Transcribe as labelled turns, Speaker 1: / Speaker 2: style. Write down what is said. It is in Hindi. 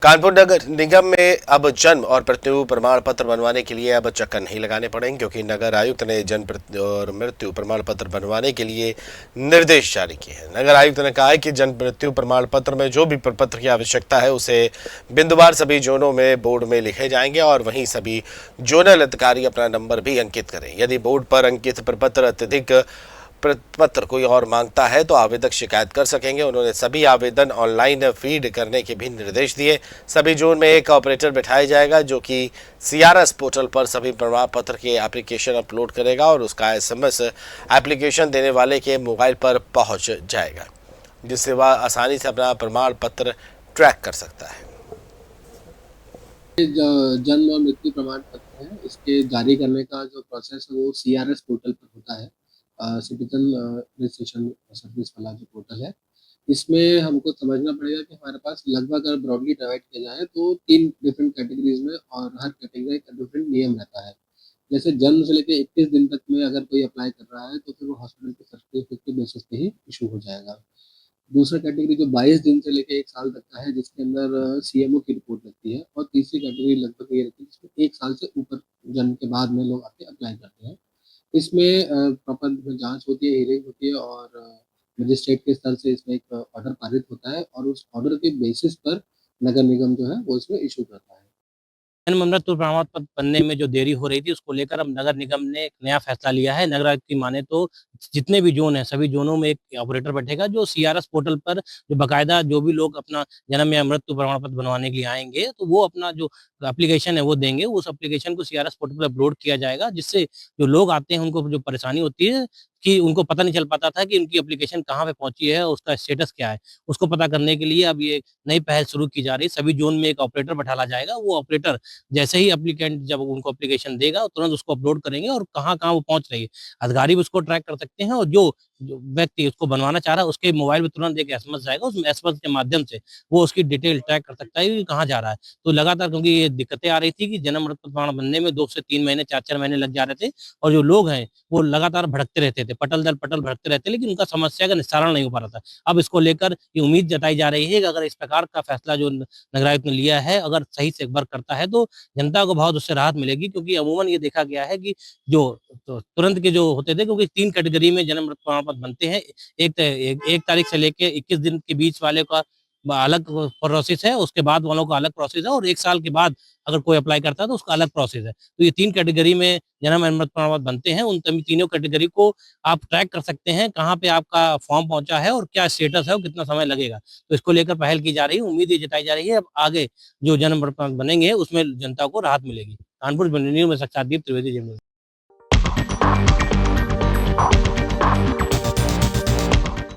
Speaker 1: कानपुर नगर निगम में अब जन्म और मृत्यु प्रमाण पत्र बनवाने के लिए अब चक्कर नहीं लगाने पड़ेंगे, क्योंकि नगर आयुक्त ने जन्म और मृत्यु प्रमाण पत्र बनवाने के लिए निर्देश जारी किए हैं। नगर आयुक्त ने कहा है कि जन्म मृत्यु प्रमाण पत्र में जो भी प्रपत्र की आवश्यकता है उसे बिंदुवार सभी जोनों में बोर्ड में लिखे जाएंगे और वहीं सभी जोनल अधिकारी अपना नंबर भी अंकित करें। यदि बोर्ड पर अंकित प्रपत्र अत्यधिक पत्र कोई और मांगता है तो आवेदक शिकायत कर सकेंगे। उन्होंने सभी आवेदन ऑनलाइन फीड करने के भी निर्देश दिए। सभी जोन में एक ऑपरेटर बिठाया जाएगा जो कि सीआरएस पोर्टल पर सभी प्रमाण पत्र के एप्लीकेशन अपलोड करेगा और उसका एसएमएस एप्लीकेशन देने वाले के मोबाइल पर पहुंच जाएगा, जिससे वह आसानी से अपना प्रमाण पत्र ट्रैक कर सकता है।
Speaker 2: जन्म और मृत्यु प्रमाण पत्र है, इसके जारी करने का जो प्रोसेस है वो सीआरएस पोर्टल पर होता है। सिटीजन रजिस्ट्रेशन सर्विस वाला जो पोर्टल है, इसमें हमको समझना पड़ेगा कि हमारे पास लगभग अगर ब्रॉडली डिवाइड किया जाए तो 3 डिफरेंट कैटेगरीज में और हर कैटेगरी का डिफरेंट नियम रहता है। जैसे जन्म से लेकर 21 दिन तक में अगर कोई अप्लाई कर रहा है तो फिर वो हॉस्पिटल के सर्टिफिकेट के बेसिस पे ही इशू हो जाएगा। दूसरा कैटेगरी जो 22 दिन से लेकर 1 साल तक का है, जिसके अंदर सीएमओ की रिपोर्ट लगती है। और तीसरी कैटेगरी लगभग ये रहती है जिसमें 1 साल से ऊपर जन्म के बाद में लोग आके अप्लाई करते हैं। इसमें प्रॉपर जांच होती है, हियरिंग होती है और मजिस्ट्रेट के स्तर से इसमें एक ऑर्डर पारित होता है और उस ऑर्डर के बेसिस पर नगर निगम जो है वो इसमें इशू करता है।
Speaker 3: जन्म मृत्यु प्रमाण पत्र बनने में जो देरी हो रही थी, उसको लेकर अब नगर निगम ने एक नया फैसला लिया है। नगर आयुक्त की माने तो जितने भी ज़ोन हैं, सभी ज़ोनों में एक ऑपरेटर बैठेगा जो सीआरएस पोर्टल पर जो बाकायदा जो भी लोग अपना जन्म या मृत्यु प्रमाण पत्र बनवाने के लिए आएँगे, तो वो अपना जो एप्लीकेशन है वो देंगे। उस एप्लीकेशन को सीआरएस पोर्टल पर अपलोड किया जाएगा, जिससे जो लोग आते हैं उनको जो परेशानी होती है कि उनको पता नहीं चल पाता था कि उनकी एप्लीकेशन कहाँ पे पहुँची है और उसका स्टेटस क्या है। उसको पता करने के लिए अब ये नई पहल शुरू की जा रही है। सभी ज़ोन में एक ऑपरेटर बैठाला जाएगा। वो ऑपरेटर जैसे ही एप्लीकेंट जब उनको एप्लीकेशन देगा, तुरंत उसको अपलोड करेंगे और कहाँ-कहाँ वो पहुँच रही है। अधिकारी भी उसको ट्रैक कर सकते हैं और जो व्यक्ति उसको बनवाना चाह रहा है, उसके मोबाइल में तुरंत एक एसएमएस जाएगा, उस एसएमएस के माध्यम से वो उसकी डिटेल ट्रैक कर सकता है कि कहाँ जा रहा है। तो लगातार क्योंकि ये दिक्कतें आ रही थी कि जन्म मृत्यु प्रमाण बनने में 2 से 3 महीने, 4-4 महीने लग जा रहे थे और जो लोग हैं, वो लगातार भटकते रहते थे, पटल दर पटल भटकते रहते, लेकिन उनका समस्या का निस्तारण नहीं हो पा रहा था। अब इसको लेकर ये उम्मीद जताई जा रही है कि अगर इस प्रकार का फैसला जो नगर आयुक्त ने लिया है, अगर सही से एक बार करता है तो जनता को बहुत उससे राहत मिलेगी, क्योंकि अमूमन ये देखा गया है कि जो तुरंत के जो होते थे, क्योंकि 3 कैटेगरी में जन्म मृत्यु प्रमाण पत्र बनते हैं। एक तारीख से लेके 21 दिन के बीच वाले का अलग प्रोसेस है, उसके बाद वालों का अलग प्रोसेस है और 1 साल के बाद अगर कोई अप्लाई करता है तो उसका अलग प्रोसेस है। तो ये 3 कैटेगरी में जन्म एंड मृत्यु प्रमाण पत्र बनते हैं। उन तीनों कैटेगरी को आप ट्रैक कर सकते हैं, कहाँ पे आपका फॉर्म पहुँचा है और क्या स्टेटस है और कितना समय लगेगा। तो इसको लेकर पहल की जा रही है, उम्मीद ये जताई जा रही है अब आगे जो जन्म मृत्यु प्रमाण बनेंगे उसमें जनता को राहत मिलेगी। कानपुर न्यूज़ में साक्षात्दीप त्रिवेदी जी।